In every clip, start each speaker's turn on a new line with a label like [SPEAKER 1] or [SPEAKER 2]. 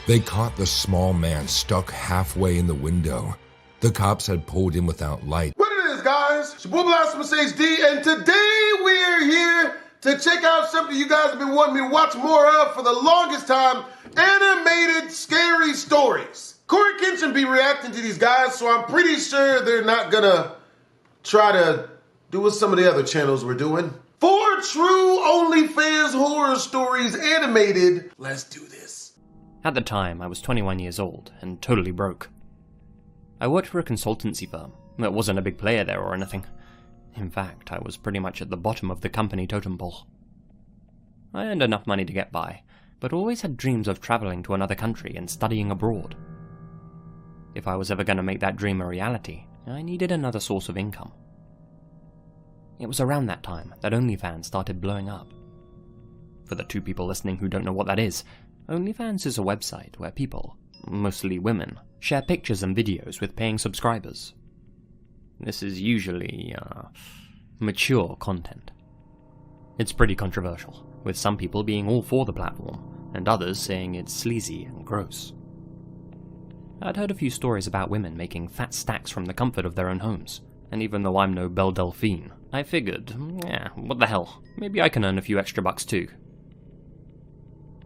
[SPEAKER 1] They caught the small man stuck halfway in the window. The cops had pulled in without light.
[SPEAKER 2] What it is, guys? It's your boy Blastphamoushd, and today we're here to check out something you guys have been wanting me to watch more of for the longest time: animated scary stories. Corey Kenshin be reacting to these guys, so I'm pretty sure they're not gonna try to do what some of the other channels were doing. 4 true OnlyFans horror stories animated. Let's do this.
[SPEAKER 3] At the time, I was 21 years old and totally broke. I worked for a consultancy firm that wasn't a big player there or anything. In fact, I was pretty much at the bottom of the company totem pole. I earned enough money to get by, but always had dreams of traveling to another country and studying abroad. If I was ever going to make that dream a reality, I needed another source of income. It was around that time that OnlyFans started blowing up. For the 2 people listening who don't know what that is, OnlyFans is a website where people, mostly women, share pictures and videos with paying subscribers. This is usually, mature content. It's pretty controversial, with some people being all for the platform, and others saying it's sleazy and gross. I'd heard a few stories about women making fat stacks from the comfort of their own homes, and even though I'm no Belle Delphine, I figured, yeah, what the hell, maybe I can earn a few extra bucks too.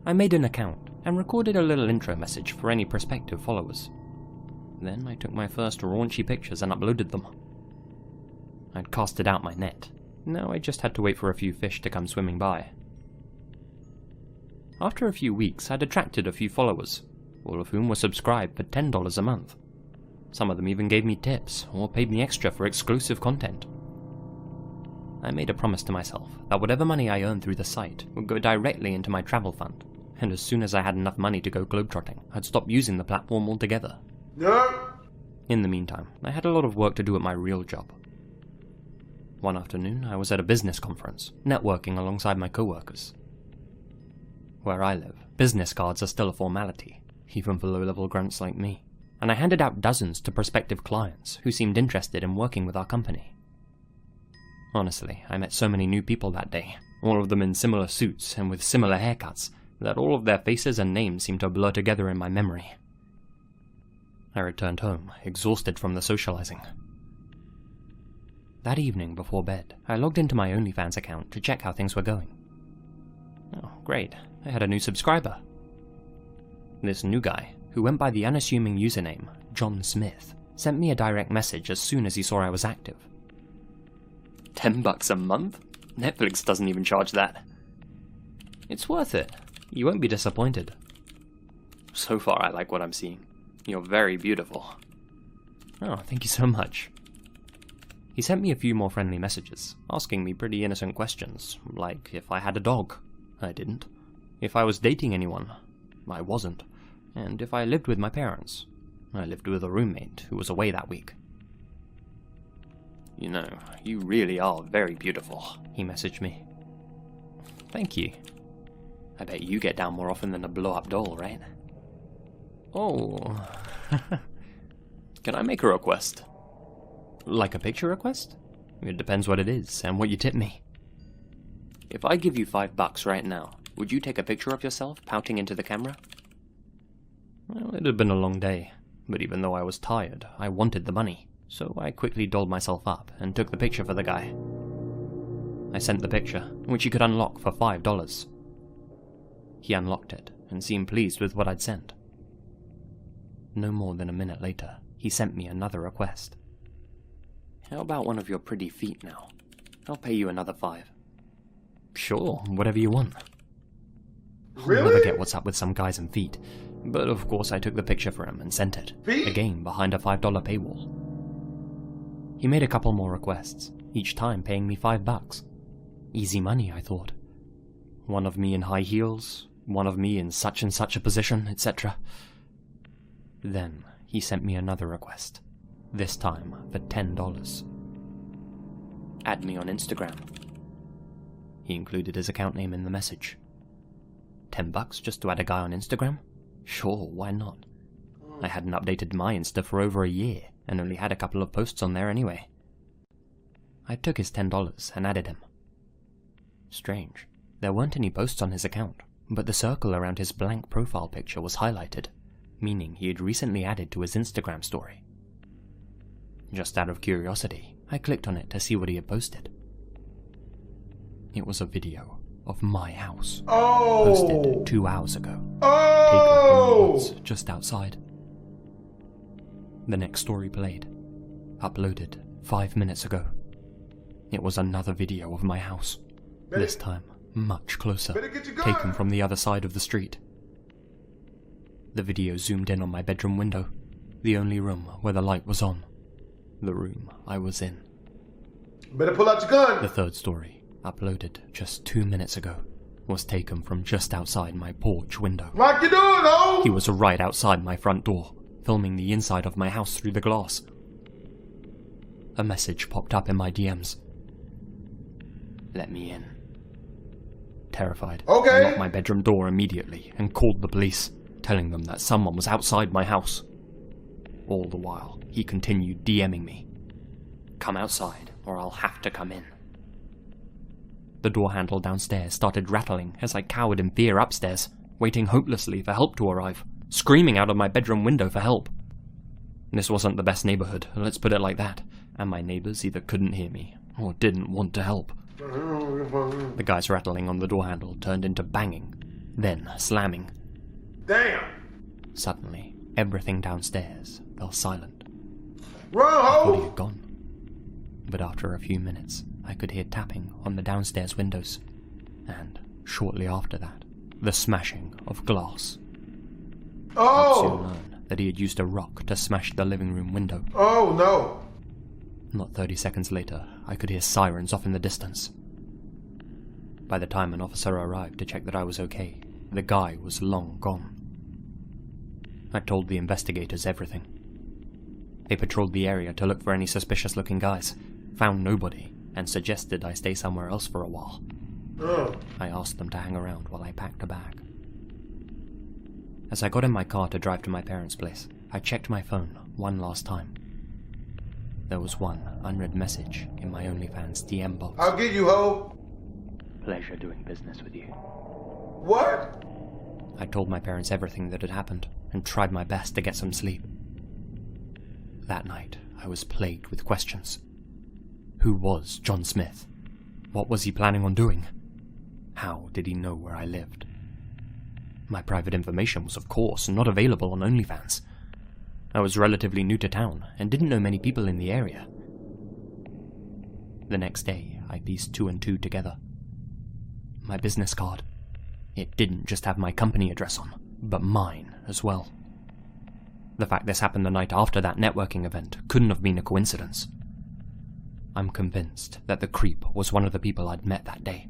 [SPEAKER 3] I made an account and recorded a little intro message for any prospective followers. Then I took my first raunchy pictures and uploaded them. I'd casted out my net. Now I just had to wait for a few fish to come swimming by. After a few weeks, I'd attracted a few followers, all of whom were subscribed for $10 a month. Some of them even gave me tips or paid me extra for exclusive content. I made a promise to myself that whatever money I earned through the site would go directly into my travel fund, and as soon as I had enough money to go globetrotting, I'd stop using the platform altogether.
[SPEAKER 2] Yeah.
[SPEAKER 3] In the meantime, I had a lot of work to do at my real job. One afternoon, I was at a business conference, networking alongside my coworkers. Where I live, business cards are still a formality, even for low-level grunts like me, and I handed out dozens to prospective clients who seemed interested in working with our company. Honestly, I met so many new people that day, all of them in similar suits and with similar haircuts, that all of their faces and names seemed to blur together in my memory. I returned home, exhausted from the socializing. That evening before bed, I logged into my OnlyFans account to check how things were going. Oh, great, I had a new subscriber. This new guy, who went by the unassuming username John Smith, sent me a direct message as soon as he saw I was active. $10 a month? Netflix doesn't even charge that. It's worth it. You won't be disappointed. So far, I like what I'm seeing. You're very beautiful. Oh, thank you so much. He sent me a few more friendly messages, asking me pretty innocent questions, like if I had a dog. I didn't. If I was dating anyone. I wasn't. And if I lived with my parents. I lived with a roommate who was away that week. You know, you really are very beautiful, he messaged me. Thank you. I bet you get down more often than a blow-up doll, right? Oh. Can I make a request? Like a picture request? It depends what it is, and what you tip me. If I give you $5 right now, would you take a picture of yourself pouting into the camera? Well, it had been a long day, but even though I was tired, I wanted the money, so I quickly dolled myself up and took the picture for the guy. I sent the picture, which he could unlock for $5. He unlocked it, and seemed pleased with what I'd sent. No more than a minute later, he sent me another request. How about one of your pretty feet now? I'll pay you another $5. Sure, whatever you want.
[SPEAKER 2] Really?
[SPEAKER 3] I'll never get what's up with some guys and feet, but of course I took the picture for him and sent it, again behind a $5 paywall. He made a couple more requests, each time paying me $5. Easy money, I thought. One of me in high heels, one of me in such and such a position, etc. Then he sent me another request, this time for $10. Add me on Instagram. He included his account name in the message. $10 just to add a guy on Instagram? Sure, why not? I hadn't updated my Insta for over a year, and only had a couple of posts on there anyway. I took his $10 and added him. Strange, there weren't any posts on his account, but the circle around his blank profile picture was highlighted, meaning he had recently added to his Instagram story. Just out of curiosity, I clicked on it to see what he had posted. It was a video of my house, posted 2 hours ago, taken from the woods just outside. The next story played, uploaded 5 minutes ago. It was another video of my house, this time much closer, taken from the other side of the street. The video zoomed in on my bedroom window, the only room where the light was on, the room I was in.
[SPEAKER 2] Better pull out your gun.
[SPEAKER 3] The third story, uploaded just 2 minutes ago, was taken from just outside my porch window.
[SPEAKER 2] Lock your door, though!
[SPEAKER 3] He was right outside my front door, filming the inside of my house through the glass. A message popped up in my DMs. Let me in. Terrified,
[SPEAKER 2] Okay.
[SPEAKER 3] I locked my bedroom door immediately and called the police, telling them that someone was outside my house. All the while, he continued DMing me. Come outside, or I'll have to come in. The door handle downstairs started rattling as I cowered in fear upstairs, waiting hopelessly for help to arrive, screaming out of my bedroom window for help. This wasn't the best neighborhood, let's put it like that, and my neighbors either couldn't hear me or didn't want to help. The guy's rattling on the door handle turned into banging, then slamming.
[SPEAKER 2] Damn!
[SPEAKER 3] Suddenly, everything downstairs fell silent.
[SPEAKER 2] Run,
[SPEAKER 3] I thought he
[SPEAKER 2] ho!
[SPEAKER 3] had gone. But after a few minutes, I could hear tapping on the downstairs windows, and shortly after that, the smashing of glass. I'd soon
[SPEAKER 2] Oh!
[SPEAKER 3] learn that he had used a rock to smash the living room window.
[SPEAKER 2] Oh, no.
[SPEAKER 3] Not 30 seconds later, I could hear sirens off in the distance. By the time an officer arrived to check that I was okay, the guy was long gone. I told the investigators everything. They patrolled the area to look for any suspicious-looking guys, found nobody, and suggested I stay somewhere else for a while. I asked them to hang around while I packed a bag. As I got in my car to drive to my parents' place, I checked my phone one last time. There was one unread message in my OnlyFans DM box.
[SPEAKER 2] I'll get you, ho.
[SPEAKER 3] Pleasure doing business with you.
[SPEAKER 2] What?
[SPEAKER 3] I told my parents everything that had happened, and tried my best to get some sleep. That night, I was plagued with questions. Who was John Smith? What was he planning on doing? How did he know where I lived? My private information was, of course, not available on OnlyFans. I was relatively new to town, and didn't know many people in the area. The next day, I pieced 2 and 2 together. My business card. It didn't just have my company address on, but mine as well. The fact this happened the night after that networking event couldn't have been a coincidence. I'm convinced that the creep was one of the people I'd met that day.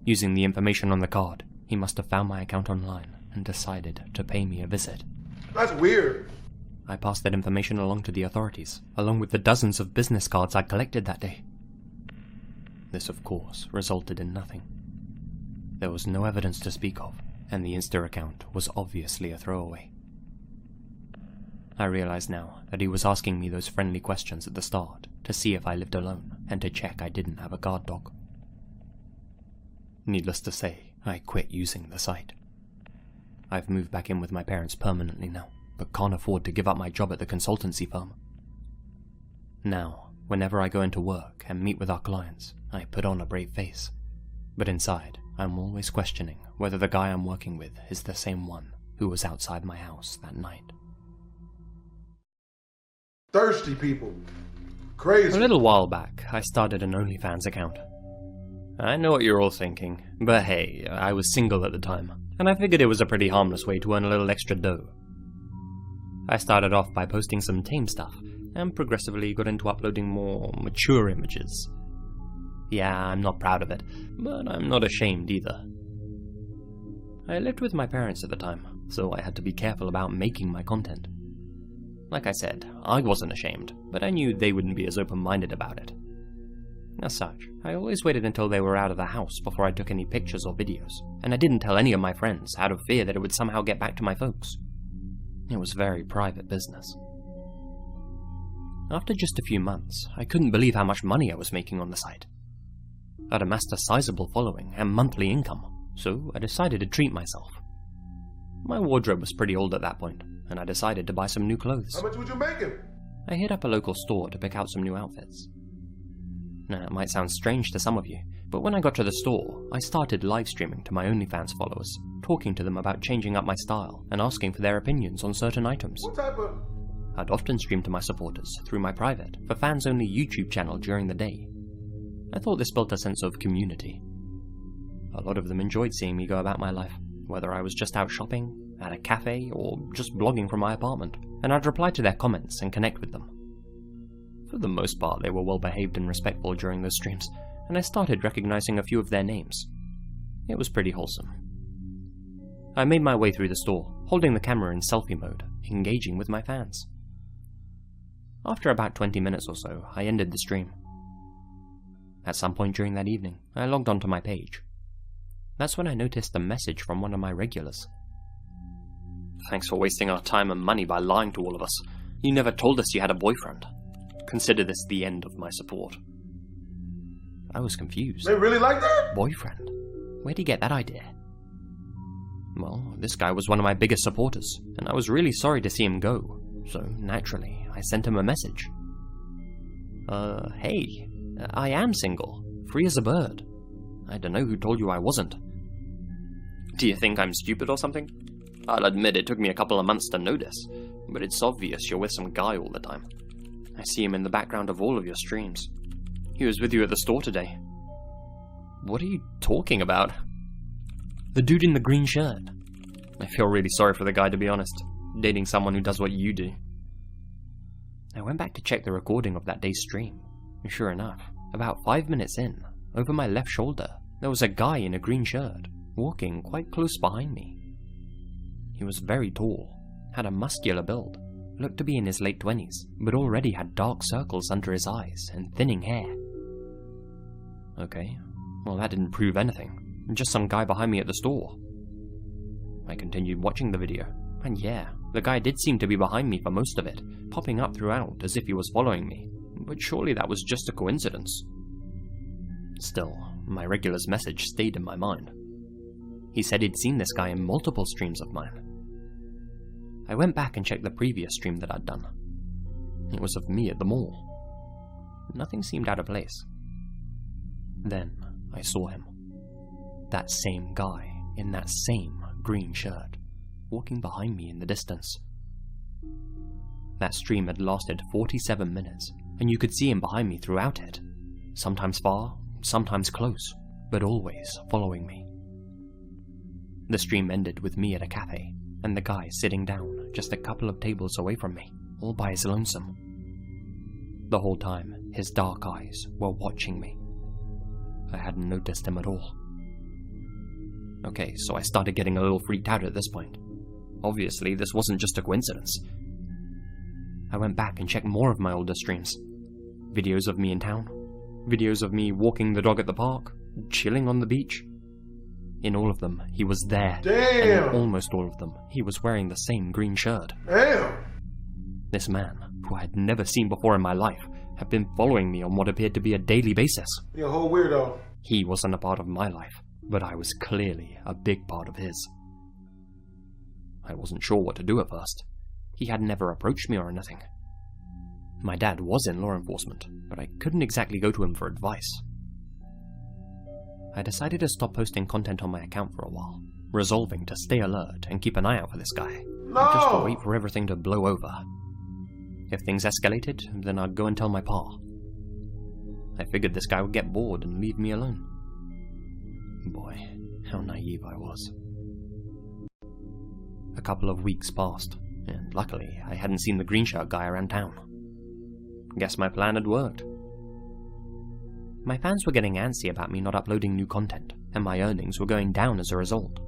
[SPEAKER 3] Using the information on the card, he must have found my account online and decided to pay me a visit.
[SPEAKER 2] That's weird.
[SPEAKER 3] I passed that information along to the authorities, along with the dozens of business cards I'd collected that day. This, of course, resulted in nothing. There was no evidence to speak of, and the Insta account was obviously a throwaway. I realize now that he was asking me those friendly questions at the start to see if I lived alone and to check I didn't have a guard dog. Needless to say, I quit using the site. I've moved back in with my parents permanently now, but can't afford to give up my job at the consultancy firm. Now, whenever I go into work and meet with our clients, I put on a brave face, but inside, I'm always questioning whether the guy I'm working with is the same one who was outside my house that night.
[SPEAKER 2] Thirsty people. Crazy.
[SPEAKER 3] A little while back, I started an OnlyFans account. I know what you're all thinking, but hey, I was single at the time, and I figured it was a pretty harmless way to earn a little extra dough. I started off by posting some tame stuff, and progressively got into uploading more mature images. Yeah, I'm not proud of it, but I'm not ashamed either. I lived with my parents at the time, so I had to be careful about making my content. Like I said, I wasn't ashamed, but I knew they wouldn't be as open-minded about it. As such, I always waited until they were out of the house before I took any pictures or videos, and I didn't tell any of my friends out of fear that it would somehow get back to my folks. It was very private business. After just a few months, I couldn't believe how much money I was making on the site. I'd amassed a sizable following and monthly income, so I decided to treat myself. My wardrobe was pretty old at that point, and I decided to buy some new clothes.
[SPEAKER 2] How much would you make it?
[SPEAKER 3] I hit up a local store to pick out some new outfits. Now, it might sound strange to some of you, but when I got to the store, I started live streaming to my OnlyFans followers, talking to them about changing up my style and asking for their opinions on certain items.
[SPEAKER 2] What type of...
[SPEAKER 3] I'd often stream to my supporters through my private, for fans-only YouTube channel during the day. I thought this built a sense of community. A lot of them enjoyed seeing me go about my life, whether I was just out shopping, at a cafe, or just blogging from my apartment, and I'd reply to their comments and connect with them. For the most part, they were well behaved and respectful during those streams, and I started recognizing a few of their names. It was pretty wholesome. I made my way through the store, holding the camera in selfie mode, engaging with my fans. After about 20 minutes or so, I ended the stream. At some point during that evening, I logged onto my page. That's when I noticed a message from one of my regulars. "Thanks for wasting our time and money by lying to all of us. You never told us you had a boyfriend. Consider this the end of my support." I was confused.
[SPEAKER 2] They really like that?
[SPEAKER 3] Boyfriend? Where'd he get that idea? Well, this guy was one of my biggest supporters, and I was really sorry to see him go, so naturally, I sent him a message. Hey, I am single, free as a bird. I don't know who told you I wasn't. Do you think I'm stupid or something? I'll admit it took me a couple of months to notice, but it's obvious you're with some guy all the time. I see him in the background of all of your streams. He was with you at the store today. What are you talking about? The dude in the green shirt. I feel really sorry for the guy, to be honest, dating someone who does what you do. I went back to check the recording of that day's stream, and sure enough, about 5 minutes in, over my left shoulder, there was a guy in a green shirt, walking quite close behind me. He was very tall, had a muscular build, looked to be in his late 20s, but already had dark circles under his eyes and thinning hair. Okay, well that didn't prove anything, just some guy behind me at the store. I continued watching the video, and yeah, the guy did seem to be behind me for most of it, popping up throughout as if he was following me, but surely that was just a coincidence. Still, my regular's message stayed in my mind. He said he'd seen this guy in multiple streams of mine. I went back and checked the previous stream that I'd done. It was of me at the mall. Nothing seemed out of place. Then I saw him. That same guy in that same green shirt, walking behind me in the distance. That stream had lasted 47 minutes, and you could see him behind me throughout it. Sometimes far, sometimes close, but always following me. The stream ended with me at a cafe, and the guy sitting down just a couple of tables away from me, all by his lonesome. The whole time, his dark eyes were watching me. I hadn't noticed him at all. Okay, so I started getting a little freaked out at this point. Obviously, this wasn't just a coincidence. I went back and checked more of my older streams. Videos of me in town, videos of me walking the dog at the park, chilling on the beach. In all of them, he was there.
[SPEAKER 2] Damn!
[SPEAKER 3] And in almost all of them, he was wearing the same green shirt.
[SPEAKER 2] Damn!
[SPEAKER 3] This man, who I had never seen before in my life, had been following me on what appeared to be a daily basis.
[SPEAKER 2] You're a whole weirdo.
[SPEAKER 3] He wasn't a part of my life, but I was clearly a big part of his. I wasn't sure what to do at first. He had never approached me or anything. My dad was in law enforcement, but I couldn't exactly go to him for advice. I decided to stop posting content on my account for a while, resolving to stay alert and keep an eye out for this guy, just to wait for everything to blow over. If things escalated, then I'd go and tell my pa. I figured this guy would get bored and leave me alone. Boy, how naive I was. A couple of weeks passed, and luckily I hadn't seen the green shirt guy around town. Guess my plan had worked. My fans were getting antsy about me not uploading new content, and my earnings were going down as a result.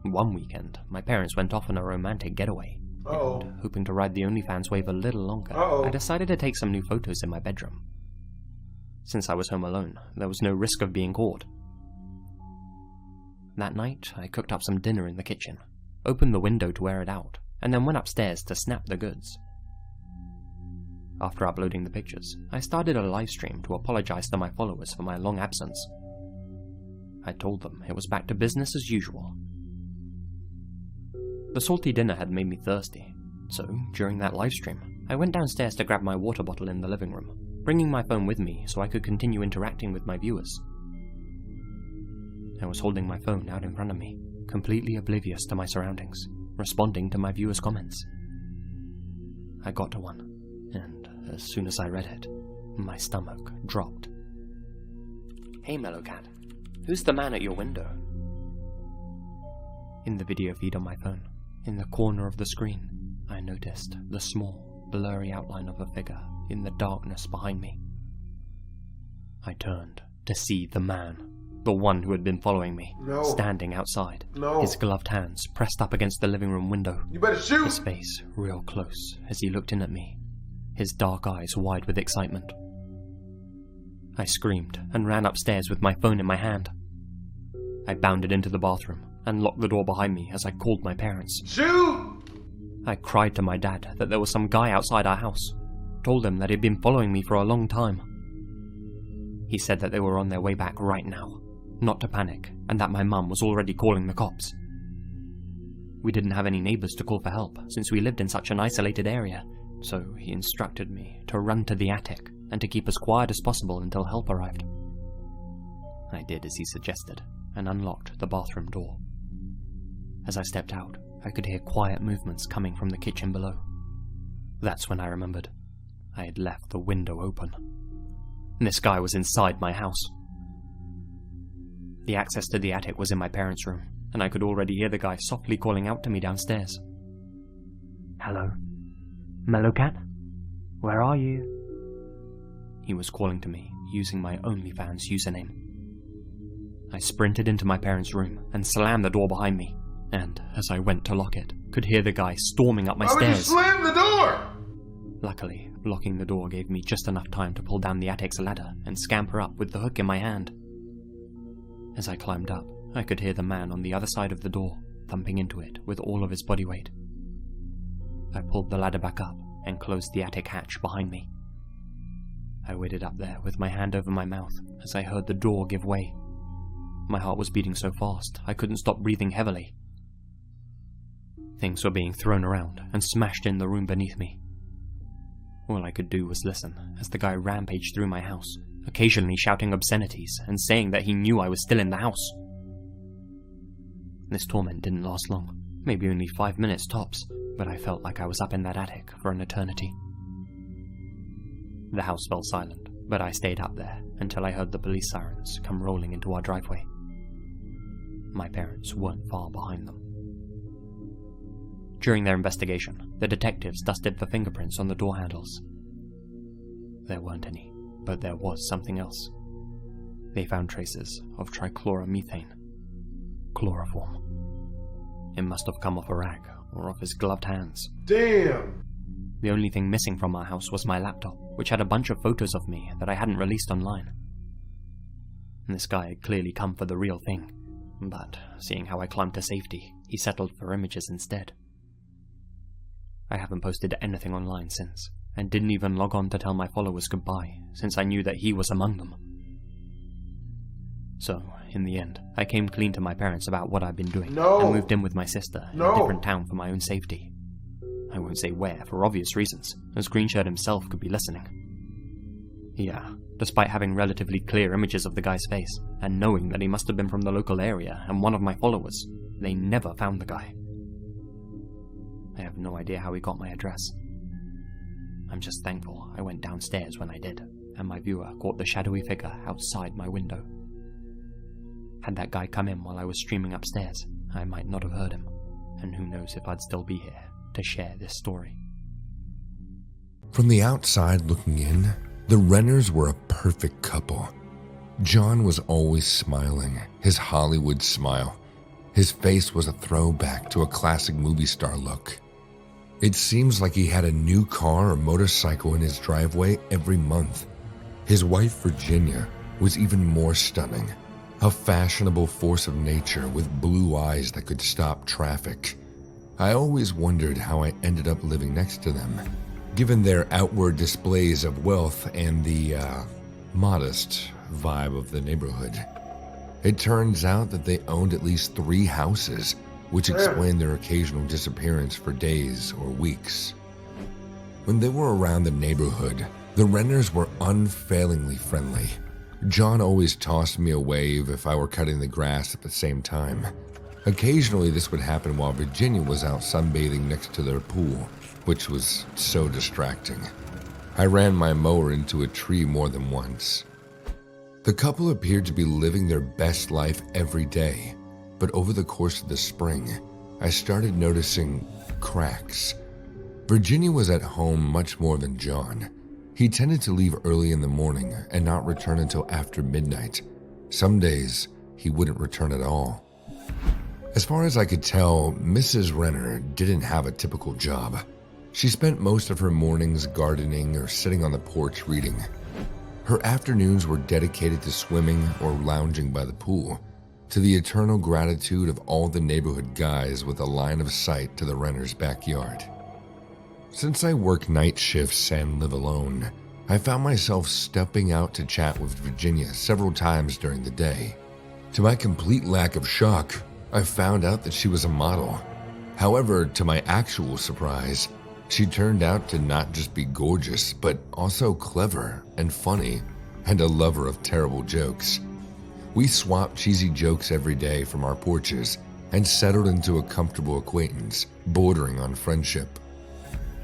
[SPEAKER 3] One weekend, my parents went off on a romantic getaway, and hoping to ride the OnlyFans wave a little longer, I decided to take some new photos in my bedroom. Since I was home alone, there was no risk of being caught. That night, I cooked up some dinner in the kitchen, opened the window to air it out, and then went upstairs to snap the goods. After uploading the pictures, I started a live stream to apologize to my followers for my long absence. I told them it was back to business as usual. The salty dinner had made me thirsty, so during that livestream, I went downstairs to grab my water bottle in the living room, bringing my phone with me so I could continue interacting with my viewers. I was holding my phone out in front of me, completely oblivious to my surroundings, responding to my viewers' comments. I got to one, and as soon as I read it, my stomach dropped. "Hey Mellowcat, who's the man at your window?" In the video feed on my phone, in the corner of the screen, I noticed the small, blurry outline of a figure in the darkness behind me. I turned to see the man, the one who had been following me, standing outside, his gloved hands pressed up against the living room window,
[SPEAKER 2] You better shoot!
[SPEAKER 3] his face real close as he looked in at me, his dark eyes wide with excitement. I screamed and ran upstairs with my phone in my hand. I bounded into the bathroom and locked the door behind me as I called my parents.
[SPEAKER 2] Shoot!
[SPEAKER 3] I cried to my dad that there was some guy outside our house, told him that he'd been following me for a long time. He said that they were on their way back right now, not to panic, and that my mum was already calling the cops. We didn't have any neighbours to call for help since we lived in such an isolated area, so he instructed me to run to the attic and to keep as quiet as possible until help arrived. I did as he suggested and unlocked the bathroom door. As I stepped out, I could hear quiet movements coming from the kitchen below. That's when I remembered. I had left the window open. This guy was inside my house. The access to the attic was in my parents' room, and I could already hear the guy softly calling out to me downstairs. "Hello? Mellowcat? Where are you?" He was calling to me, using my OnlyFans username. I sprinted into my parents' room and slammed the door behind me, and as I went to lock it, could hear the guy storming up my
[SPEAKER 2] Why would you
[SPEAKER 3] stairs.
[SPEAKER 2] slam the door?
[SPEAKER 3] Luckily, locking the door gave me just enough time to pull down the attic's ladder and scamper up with the hook in my hand. As I climbed up, I could hear the man on the other side of the door, thumping into it with all of his body weight. I pulled the ladder back up and closed the attic hatch behind me. I waited up there with my hand over my mouth as I heard the door give way. My heart was beating so fast I couldn't stop breathing heavily. Things were being thrown around and smashed in the room beneath me. All I could do was listen as the guy rampaged through my house, occasionally shouting obscenities and saying that he knew I was still in the house. This torment didn't last long, maybe only 5 minutes tops, but I felt like I was up in that attic for an eternity. The house fell silent, but I stayed up there until I heard the police sirens come rolling into our driveway. My parents weren't far behind them. During their investigation, the detectives dusted for fingerprints on the door handles. There weren't any, but there was something else. They found traces of trichloromethane. Chloroform. It must have come off a rag, or off his gloved hands.
[SPEAKER 2] Damn!
[SPEAKER 3] The only thing missing from our house was my laptop, which had a bunch of photos of me that I hadn't released online. This guy had clearly come for the real thing, but seeing how I climbed to safety, he settled for images instead. I haven't posted anything online since, and didn't even log on to tell my followers goodbye, since I knew that he was among them. So, in the end, I came clean to my parents about what I'd been doing, and moved in with my sister in a different town for my own safety. I won't say where, for obvious reasons, as Greenshirt himself could be listening. Yeah, despite having relatively clear images of the guy's face, and knowing that he must have been from the local area and one of my followers, they never found the guy. I have no idea how he got my address. I'm just thankful I went downstairs when I did, and my viewer caught the shadowy figure outside my window. Had that guy come in while I was streaming upstairs, I might not have heard him, and who knows if I'd still be here to share this story.
[SPEAKER 1] From the outside looking in, the Renners were a perfect couple. John was always smiling, his Hollywood smile. His face was a throwback to a classic movie star look. It seems like he had a new car or motorcycle in his driveway every month. His wife, Virginia, was even more stunning. A fashionable force of nature with blue eyes that could stop traffic. I always wondered how I ended up living next to them, given their outward displays of wealth and the, modest vibe of the neighborhood. It turns out that they owned at least 3 houses, which explained their occasional disappearance for days or weeks. When they were around the neighborhood, the renters were unfailingly friendly. John always tossed me a wave if I were cutting the grass at the same time. Occasionally, this would happen while Virginia was out sunbathing next to their pool, which was so distracting. I ran my mower into a tree more than once. The couple appeared to be living their best life every day, but over the course of the spring, I started noticing cracks. Virginia was at home much more than John. He tended to leave early in the morning and not return until after midnight. Some days, he wouldn't return at all. As far as I could tell, Mrs. Renner didn't have a typical job. She spent most of her mornings gardening or sitting on the porch reading. Her afternoons were dedicated to swimming or lounging by the pool, to the eternal gratitude of all the neighborhood guys with a line of sight to the Renner's backyard. Since I work night shifts and live alone, I found myself stepping out to chat with Virginia several times during the day. To my complete lack of shock, I found out that she was a model. However, to my actual surprise, she turned out to not just be gorgeous, but also clever and funny, and a lover of terrible jokes. We swapped cheesy jokes every day from our porches and settled into a comfortable acquaintance, bordering on friendship.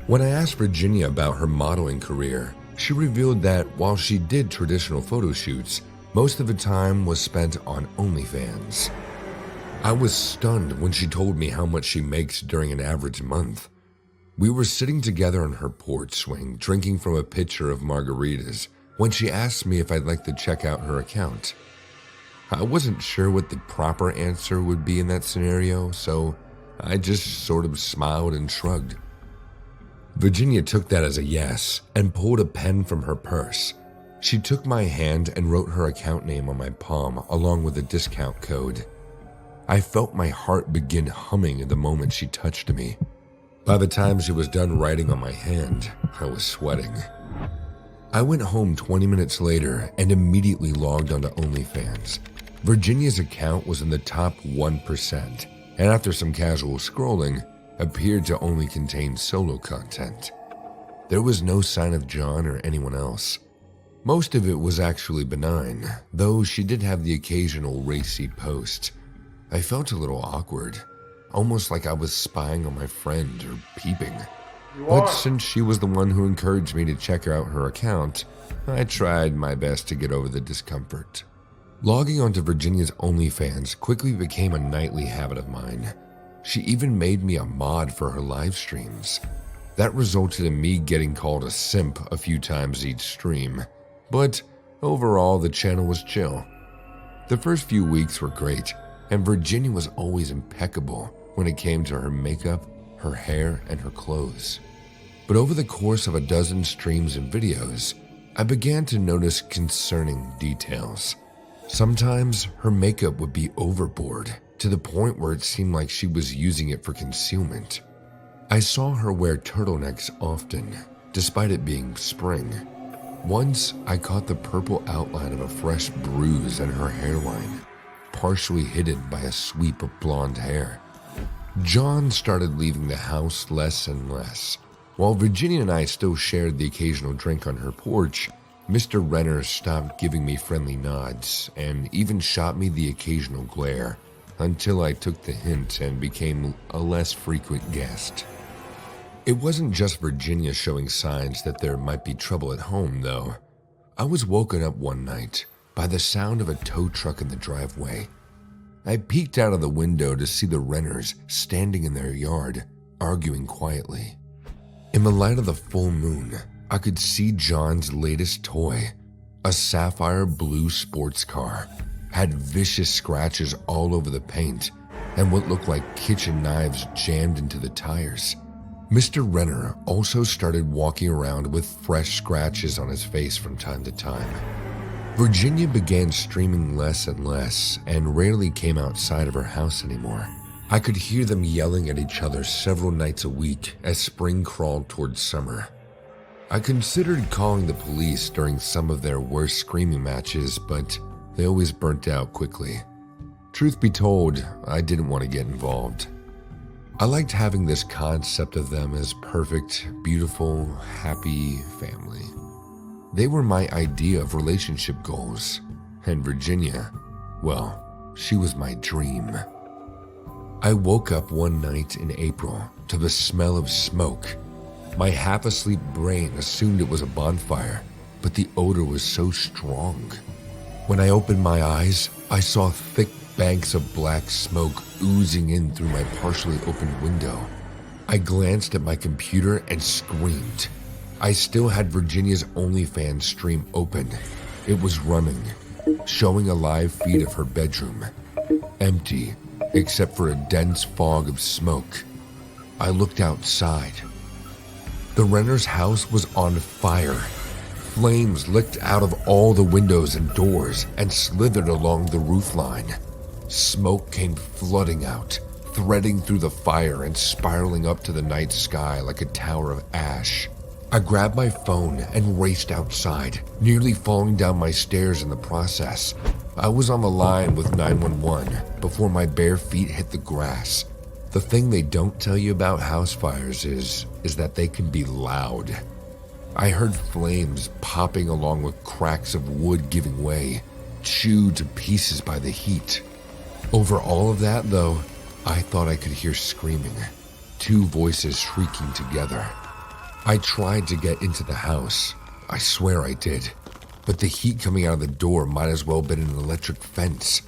[SPEAKER 1] When I asked Virginia about her modeling career, she revealed that while she did traditional photo shoots, most of the time was spent on OnlyFans. I was stunned when she told me how much she makes during an average month. We were sitting together on her porch swing, drinking from a pitcher of margaritas, when she asked me if I'd like to check out her account. I wasn't sure what the proper answer would be in that scenario, so I just sort of smiled and shrugged. Virginia took that as a yes and pulled a pen from her purse. She took my hand and wrote her account name on my palm along with a discount code. I felt my heart begin humming the moment she touched me. By the time she was done writing on my hand, I was sweating. I went home 20 minutes later and immediately logged onto OnlyFans. Virginia's account was in the top 1%, and after some casual scrolling, appeared to only contain solo content. There was no sign of John or anyone else. Most of it was actually benign, though she did have the occasional racy post. I felt a little awkward, almost like I was spying on my friend or peeping. But since she was the one who encouraged me to check out her account, I tried my best to get over the discomfort. Logging onto Virginia's OnlyFans quickly became a nightly habit of mine. She even made me a mod for her live streams. That resulted in me getting called a simp a few times each stream, but overall the channel was chill. The first few weeks were great, and Virginia was always impeccable when it came to her makeup, her hair, and her clothes. But over the course of a dozen streams and videos, I began to notice concerning details. Sometimes her makeup would be overboard, to the point where it seemed like she was using it for concealment. I saw her wear turtlenecks often, despite it being spring. Once, I caught the purple outline of a fresh bruise in her hairline, partially hidden by a sweep of blonde hair. John started leaving the house less and less. While Virginia and I still shared the occasional drink on her porch, Mr. Renner stopped giving me friendly nods and even shot me the occasional glare, until I took the hint and became a less frequent guest. It wasn't just Virginia showing signs that there might be trouble at home, though. I was woken up one night by the sound of a tow truck in the driveway. I peeked out of the window to see the Renners standing in their yard, arguing quietly. In the light of the full moon, I could see John's latest toy, a sapphire blue sports car, had vicious scratches all over the paint and what looked like kitchen knives jammed into the tires. Mr. Renner also started walking around with fresh scratches on his face from time to time. Virginia began streaming less and less and rarely came outside of her house anymore. I could hear them yelling at each other several nights a week as spring crawled towards summer. I considered calling the police during some of their worst screaming matches, but They always burnt out quickly. Truth be told, I didn't want to get involved. I liked having this concept of them as perfect, beautiful, happy family. They were my idea of relationship goals. And Virginia, well, she was my dream. I woke up one night in April to the smell of smoke. My half-asleep brain assumed it was a bonfire, but the odor was so strong. When I opened my eyes, I saw thick banks of black smoke oozing in through my partially opened window. I glanced at my computer and screamed. I still had Virginia's OnlyFans stream open. It was running, showing a live feed of her bedroom. Empty, except for a dense fog of smoke. I looked outside. The renter's house was on fire. Flames licked out of all the windows and doors and slithered along the roofline. Smoke came flooding out, threading through the fire and spiraling up to the night sky like a tower of ash. I grabbed my phone and raced outside, nearly falling down my stairs in the process. I was on the line with 911 before my bare feet hit the grass. The thing they don't tell you about house fires is that they can be loud. I heard flames popping along with cracks of wood giving way, chewed to pieces by the heat. Over all of that, though, I thought I could hear screaming, two voices shrieking together. I tried to get into the house. I swear I did. But the heat coming out of the door might as well have been an electric fence.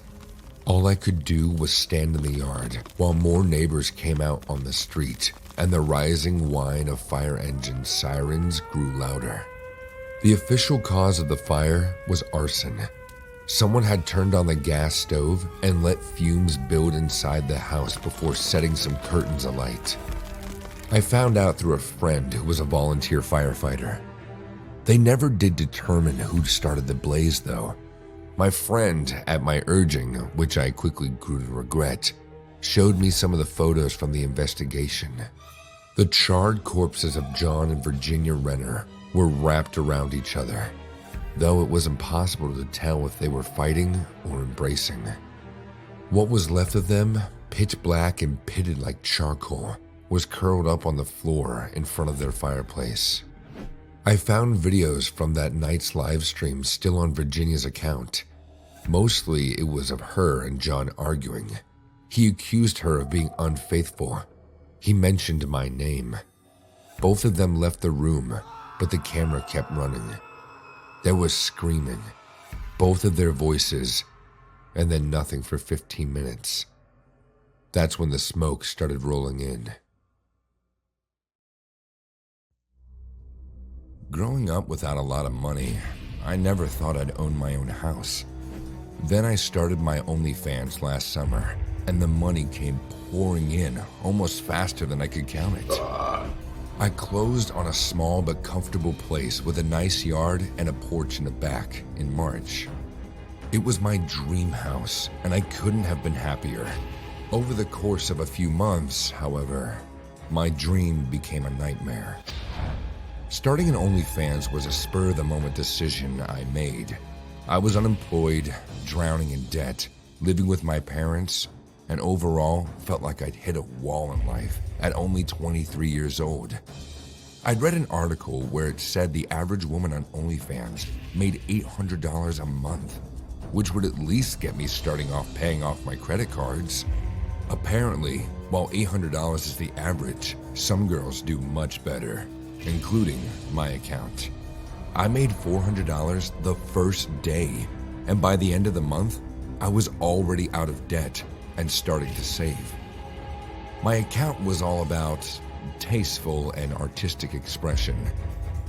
[SPEAKER 1] All I could do was stand in the yard while more neighbors came out on the street, and the rising whine of fire engine sirens grew louder. The official cause of the fire was arson. Someone had turned on the gas stove and let fumes build inside the house before setting some curtains alight. I found out through a friend who was a volunteer firefighter. They never did determine who started the blaze, though. My friend, at my urging, which I quickly grew to regret, showed me some of the photos from the investigation. The charred corpses of John and Virginia Renner were wrapped around each other, though it was impossible to tell if they were fighting or embracing. What was left of them, pitch black and pitted like charcoal, was curled up on the floor in front of their fireplace. I found videos from that night's live stream still on Virginia's account. Mostly it was of her and John arguing. He accused her of being unfaithful. He mentioned my name. Both of them left the room, but the camera kept running. There was screaming, both of their voices, and then nothing for 15 minutes. That's when the smoke started rolling in. Growing up without a lot of money, I never thought I'd own my own house. Then I started my OnlyFans last summer, and the money came pouring in almost faster than I could count it. I closed on a small but comfortable place with a nice yard and a porch in the back in March. It was my dream house, and I couldn't have been happier. Over the course of a few months, however, my dream became a nightmare. Starting an OnlyFans was a spur-of-the-moment decision I made. I was unemployed, drowning in debt, living with my parents, and overall felt like I'd hit a wall in life at only 23 years old. I'd read an article where it said the average woman on OnlyFans made $800 a month, which would at least get me starting off paying off my credit cards. Apparently, while $800 is the average, some girls do much better, including my account. I made $400 the first day, and by the end of the month, I was already out of debt and starting to save. My account was all about tasteful and artistic expression.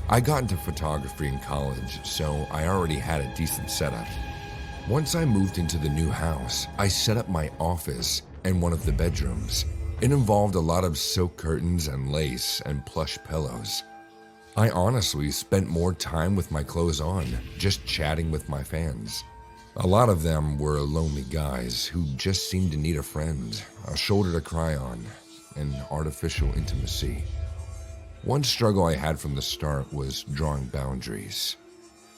[SPEAKER 1] I got into photography in college, so I already had a decent setup. Once I moved into the new house, I set up my office in one of the bedrooms. It involved a lot of silk curtains and lace and plush pillows. I honestly spent more time with my clothes on, just chatting with my fans. A lot of them were lonely guys who just seemed to need a friend, a shoulder to cry on, and artificial intimacy. One struggle I had from the start was drawing boundaries.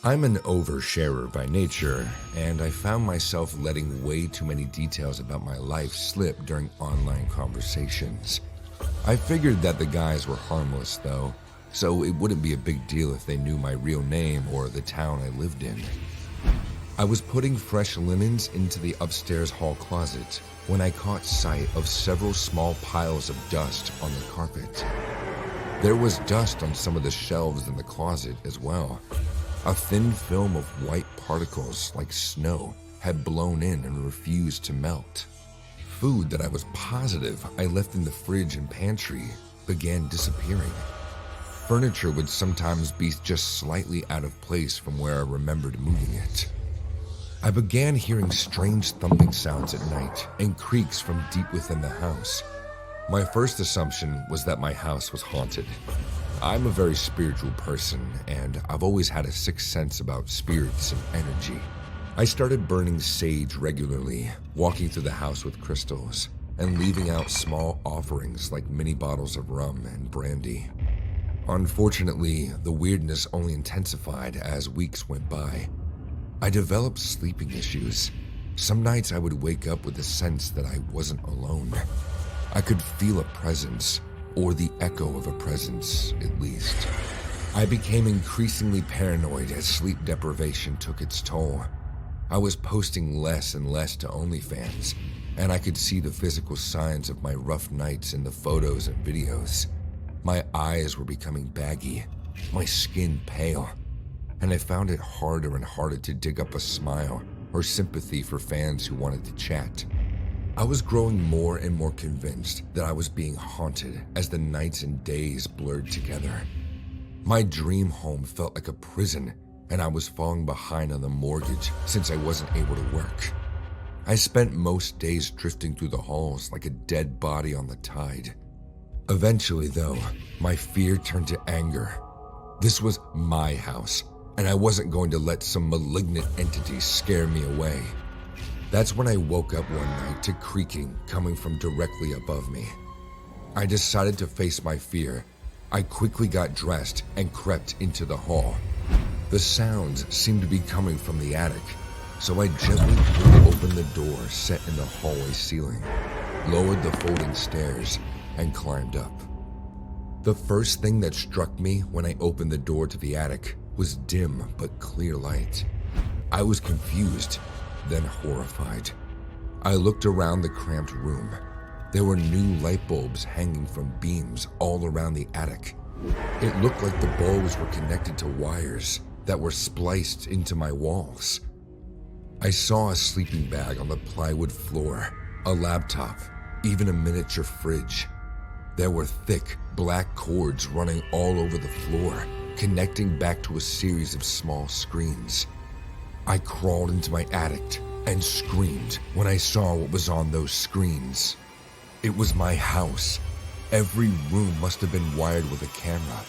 [SPEAKER 1] I'm an oversharer by nature, and I found myself letting way too many details about my life slip during online conversations. I figured that the guys were harmless, though, so it wouldn't be a big deal if they knew my real name or the town I lived in. I was putting fresh linens into the upstairs hall closet when I caught sight of several small piles of dust on the carpet. There was dust on some of the shelves in the closet as well. A thin film of white particles like snow had blown in and refused to melt. Food that I was positive I left in the fridge and pantry began disappearing. Furniture would sometimes be just slightly out of place from where I remembered moving it. I began hearing strange thumping sounds at night and creaks from deep within the house. My first assumption was that my house was haunted. I'm a very spiritual person, and I've always had a sixth sense about spirits and energy. I started burning sage regularly, walking through the house with crystals, and leaving out small offerings like mini bottles of rum and brandy. Unfortunately, the weirdness only intensified as weeks went by. I developed sleeping issues. Some nights I would wake up with a sense that I wasn't alone. I could feel a presence, or the echo of a presence, at least. I became increasingly paranoid as sleep deprivation took its toll. I was posting less and less to OnlyFans, and I could see the physical signs of my rough nights in the photos and videos. My eyes were becoming baggy, my skin pale, and I found it harder and harder to dig up a smile or sympathy for fans who wanted to chat. I was growing more and more convinced that I was being haunted as the nights and days blurred together. My dream home felt like a prison, and I was falling behind on the mortgage since I wasn't able to work. I spent most days drifting through the halls like a dead body on the tide. Eventually, though, my fear turned to anger. This was my house, and I wasn't going to let some malignant entity scare me away. That's when I woke up one night to creaking coming from directly above me. I decided to face my fear. I quickly got dressed and crept into the hall. The sounds seemed to be coming from the attic, so I gently pulled open the door set in the hallway ceiling, lowered the folding stairs, and climbed up. The first thing that struck me when I opened the door to the attic was dim but clear light. I was confused, then horrified. I looked around the cramped room. There were new light bulbs hanging from beams all around the attic. It looked like the bulbs were connected to wires that were spliced into my walls. I saw a sleeping bag on the plywood floor, a laptop, even a miniature fridge. There were thick, black cords running all over the floor, connecting back to a series of small screens. I crawled into my attic and screamed when I saw what was on those screens. It was my house. Every room must have been wired with a camera.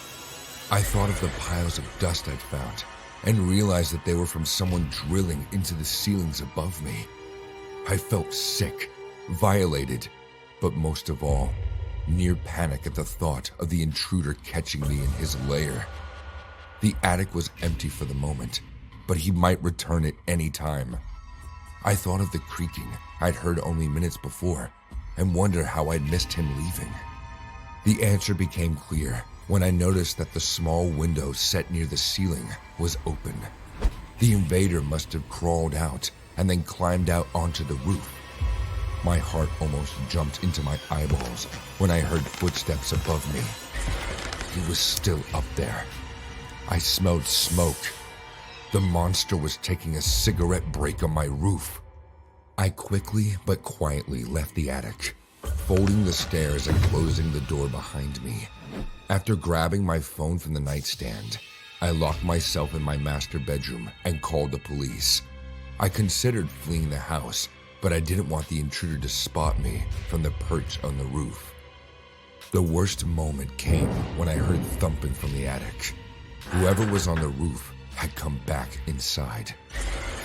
[SPEAKER 1] I thought of the piles of dust I'd found and realized that they were from someone drilling into the ceilings above me. I felt sick, violated, but most of all, near panic at the thought of the intruder catching me in his lair. The attic was empty for the moment, but he might return at any time. I thought of the creaking I'd heard only minutes before and wondered how I'd missed him leaving. The answer became clear when I noticed that the small window set near the ceiling was open. The invader must have crawled out and then climbed out onto the roof. My heart almost jumped into my eyeballs when I heard footsteps above me. He was still up there. I smelled smoke. The monster was taking a cigarette break on my roof. I quickly but quietly left the attic, folding the stairs and closing the door behind me. After grabbing my phone from the nightstand, I locked myself in my master bedroom and called the police. I considered fleeing the house, but I didn't want the intruder to spot me from the perch on the roof. The worst moment came when I heard thumping from the attic. Whoever was on the roof had come back inside.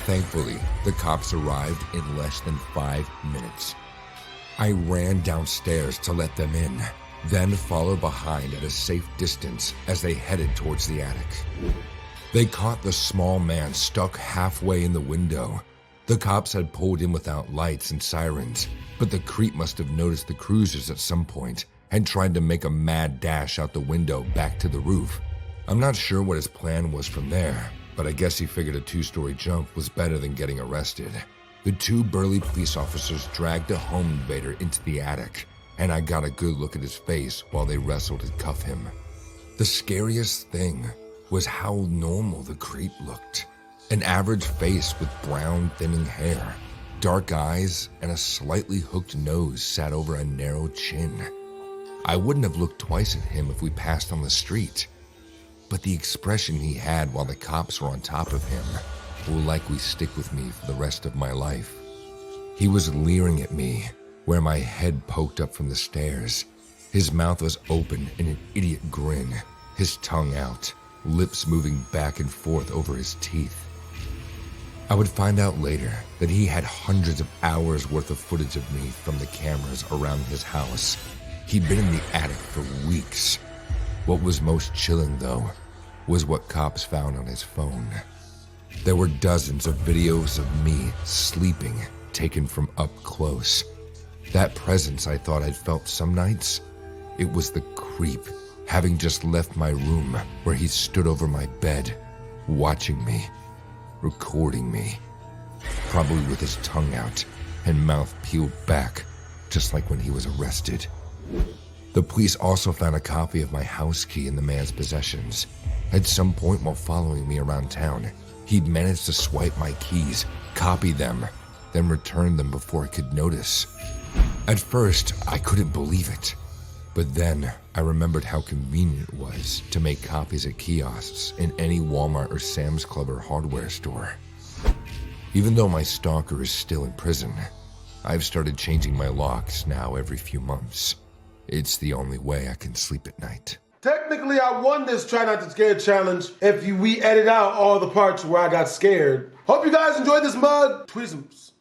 [SPEAKER 1] Thankfully, the cops arrived in less than 5 minutes. I ran downstairs to let them in, then followed behind at a safe distance as they headed towards the attic. They caught the small man stuck halfway in the window. The cops had pulled in without lights and sirens, but the creep must have noticed the cruisers at some point and tried to make a mad dash out the window back to the roof. I'm not sure what his plan was from there, but I guess he figured a 2-story jump was better than getting arrested. The 2 burly police officers dragged a home invader into the attic, and I got a good look at his face while they wrestled to cuff him. The scariest thing was how normal the creep looked. An average face with brown, thinning hair, dark eyes, and a slightly hooked nose sat over a narrow chin. I wouldn't have looked twice at him if we passed on the street, but the expression he had while the cops were on top of him will likely stick with me for the rest of my life. He was leering at me, where my head poked up from the stairs. His mouth was open in an idiot grin, his tongue out, lips moving back and forth over his teeth. I would find out later that he had hundreds of hours worth of footage of me from the cameras around his house. He'd been in the attic for weeks. What was most chilling, though, was what cops found on his phone. There were dozens of videos of me sleeping, taken from up close. That presence I thought I'd felt some nights, it was the creep, having just left my room where he stood over my bed, watching me, recording me, probably with his tongue out and mouth peeled back, just like when he was arrested. The police also found a copy of my house key in the man's possessions. At some point while following me around town, he'd managed to swipe my keys, copy them, then return them before I could notice. At first, I couldn't believe it, but then I remembered how convenient it was to make copies at kiosks in any Walmart or Sam's Club or hardware store. Even though my stalker is still in prison, I've started changing my locks now every few months. It's the only way I can sleep at night.
[SPEAKER 2] Technically, I won this Try Not to Scare challenge we edit out all the parts where I got scared. Hope you guys enjoyed this mug. Tweezums.